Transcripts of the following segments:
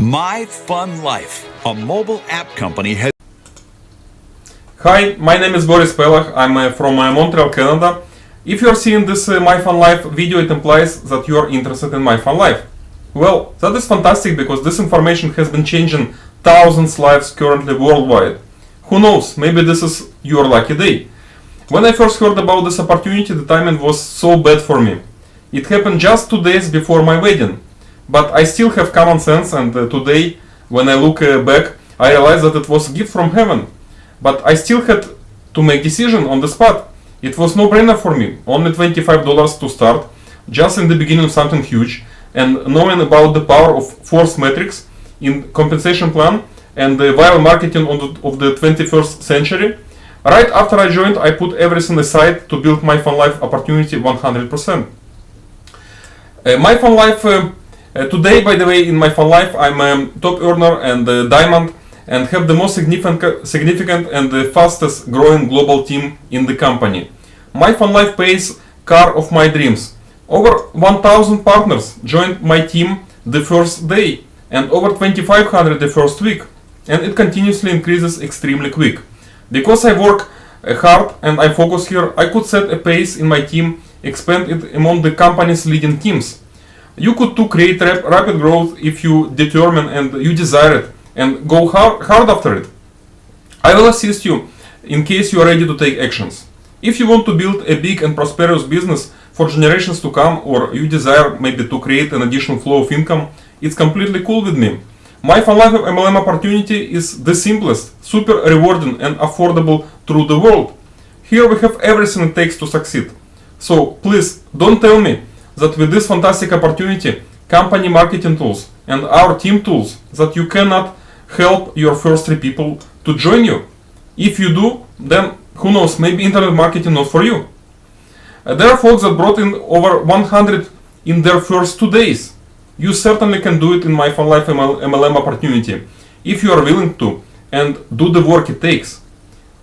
My Fun Life, a mobile app company, has. Hi, my name is Boris Pelach. I'm from Montreal, Canada. If you are seeing this My Fun Life video, it implies that you are interested in My Fun Life. Well, that is fantastic because this information has been changing thousands of lives currently worldwide. Who knows, maybe this is your lucky day. When I first heard about this opportunity, the timing was so bad for me. It happened just 2 days before my wedding. But I still have common sense, and today, when I look back, I realize that it was a gift from heaven. But I still had to make decision on the spot. It was no-brainer for me. Only $25 to start, just in the beginning of something huge, and knowing about the power of force metrics in compensation plan and the viral marketing of the 21st century. Right after I joined, I put everything aside to build My Fun Life opportunity 100%. My Fun Life, today, by the way, in My Fun Life, I'm a top earner and diamond, and have the most significant and the fastest growing global team in the company. My Fun Life pays car of my dreams. Over 1,000 partners joined my team the first day, and over 2,500 the first week, and it continuously increases extremely quick. Because I work hard and I focus here, I could set a pace in my team, expand it among the company's leading teams. You could too create rapid growth if you determine and you desire it and go hard after it. I will assist you in case you are ready to take actions. If you want to build a big and prosperous business for generations to come, or you desire maybe to create an additional flow of income, it's completely cool with me. My Fun Life MLM opportunity is the simplest, super rewarding and affordable through the world. Here we have everything it takes to succeed. So please don't tell me that with this fantastic opportunity, company marketing tools and our team tools, that you cannot help your first 3 people to join you. If you do, then who knows, maybe internet marketing not for you. There are folks that brought in over 100 in their first 2 days. You certainly can do it in My Fun Life MLM opportunity if you are willing to and do the work it takes.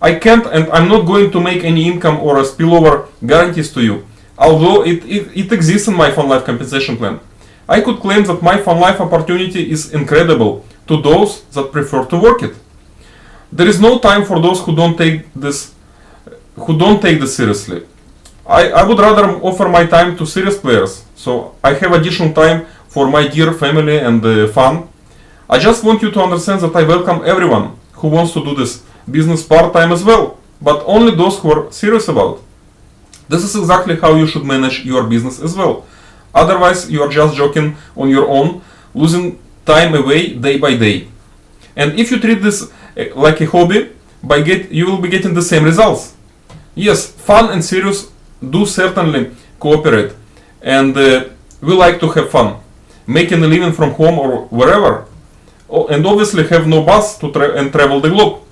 I can't and I'm not going to make any income or a spillover guarantees to you, although it exists in My Fun Life compensation plan. I could claim that My Fun Life opportunity is incredible to those that prefer to work it. There is no time for those who don't take this seriously. I would rather offer my time to serious players, so I have additional time for my dear family and fun. I just want you to understand that I welcome everyone who wants to do this business part-time as well, but only those who are serious about it. This is exactly how you should manage your business as well. Otherwise, you are just joking on your own, losing time away day by day. And if you treat this like a hobby, you will be getting the same results. Yes, fun and serious do certainly cooperate, and we like to have fun, making a living from home or wherever, and obviously have no bus to travel the globe.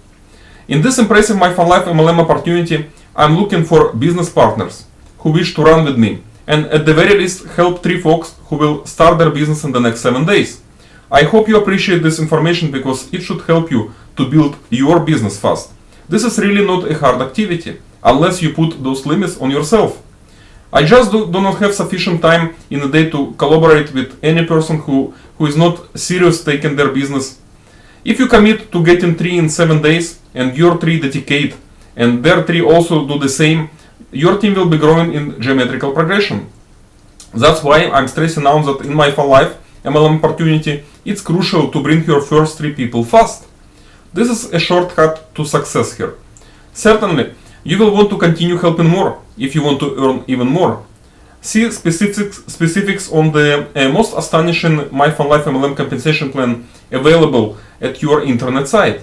In this impressive My Fun Life MLM opportunity, I'm looking for business partners who wish to run with me, and at the very least help 3 folks who will start their business in the next 7 days. I hope you appreciate this information because it should help you to build your business fast. This is really not a hard activity, unless you put those limits on yourself. I just do not have sufficient time in a day to collaborate with any person who is not serious taking their business. If you commit to getting 3 in 7 days, and your 3 dedicate, and their 3 also do the same, your team will be growing in geometrical progression. That's why I'm stressing out that in My Fun Life MLM opportunity, it's crucial to bring your first 3 people fast. This is a shortcut to success here. Certainly, you will want to continue helping more if you want to earn even more. See specifics on the most astonishing My Fun Life MLM compensation plan available at your internet site.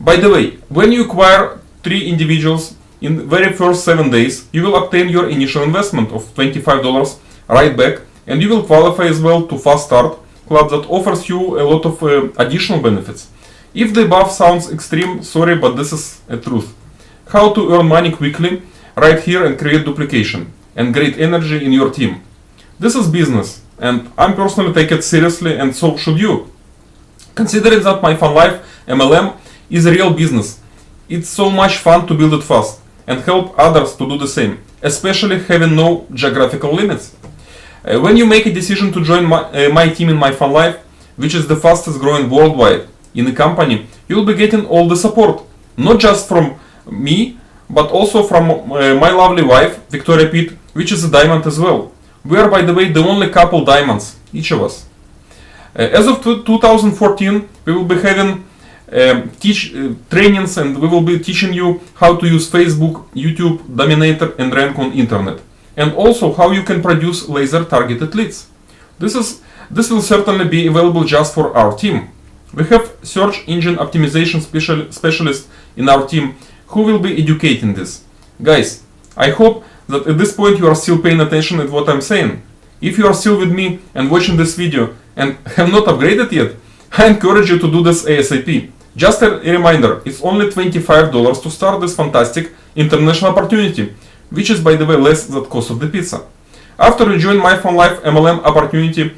By the way, when you acquire 3 individuals in the very first 7 days, you will obtain your initial investment of $25 right back, and you will qualify as well to Fast Start Club that offers you a lot of additional benefits. If the above sounds extreme, sorry, but this is a truth. How to earn money quickly, right here, and create duplication and great energy in your team. This is business, and I'm personally take it seriously, and so should you. Considering that My Fun Life MLM is a real business, it's so much fun to build it fast and help others to do the same, especially having no geographical limits. When you make a decision to join my team in My Fun Life, which is the fastest growing worldwide in a company, you will be getting all the support, not just from me, but also from my lovely wife, Victoria Pitt, which is a diamond as well. We are, by the way, the only couple diamonds, each of us. As of 2014, we will be having trainings, and we will be teaching you how to use Facebook, YouTube, Dominator and rank on internet, and also how you can produce laser targeted leads. This will certainly be available just for our team. We have search engine optimization specialist in our team who will be educating this. Guys, I hope that at this point you are still paying attention at what I'm saying. If you are still with me and watching this video and have not upgraded yet, I encourage you to do this ASAP. Just a reminder, it's only $25 to start this fantastic international opportunity, which is, by the way, less than the cost of the pizza. After you join MyFunLife MLM opportunity,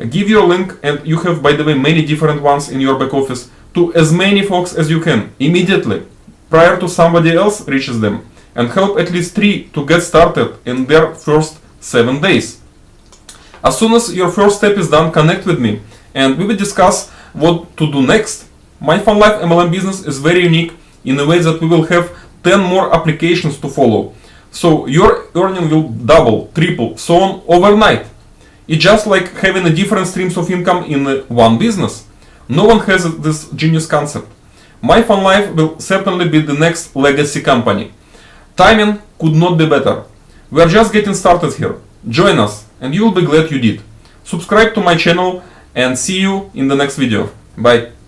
give your link, and you have, by the way, many different ones in your back office, to as many folks as you can immediately, prior to somebody else reaches them, and help at least 3 to get started in their first 7 days. As soon as your first step is done, connect with me and we will discuss what to do next. MyFunLife MLM business is very unique in a way that we will have 10 more applications to follow. So your earning will double, triple, so on overnight. It's just like having a different streams of income in one business. No one has this genius concept. MyFunLife will certainly be the next legacy company. Timing could not be better. We are just getting started here. Join us and you will be glad you did. Subscribe to my channel and see you in the next video. Bye.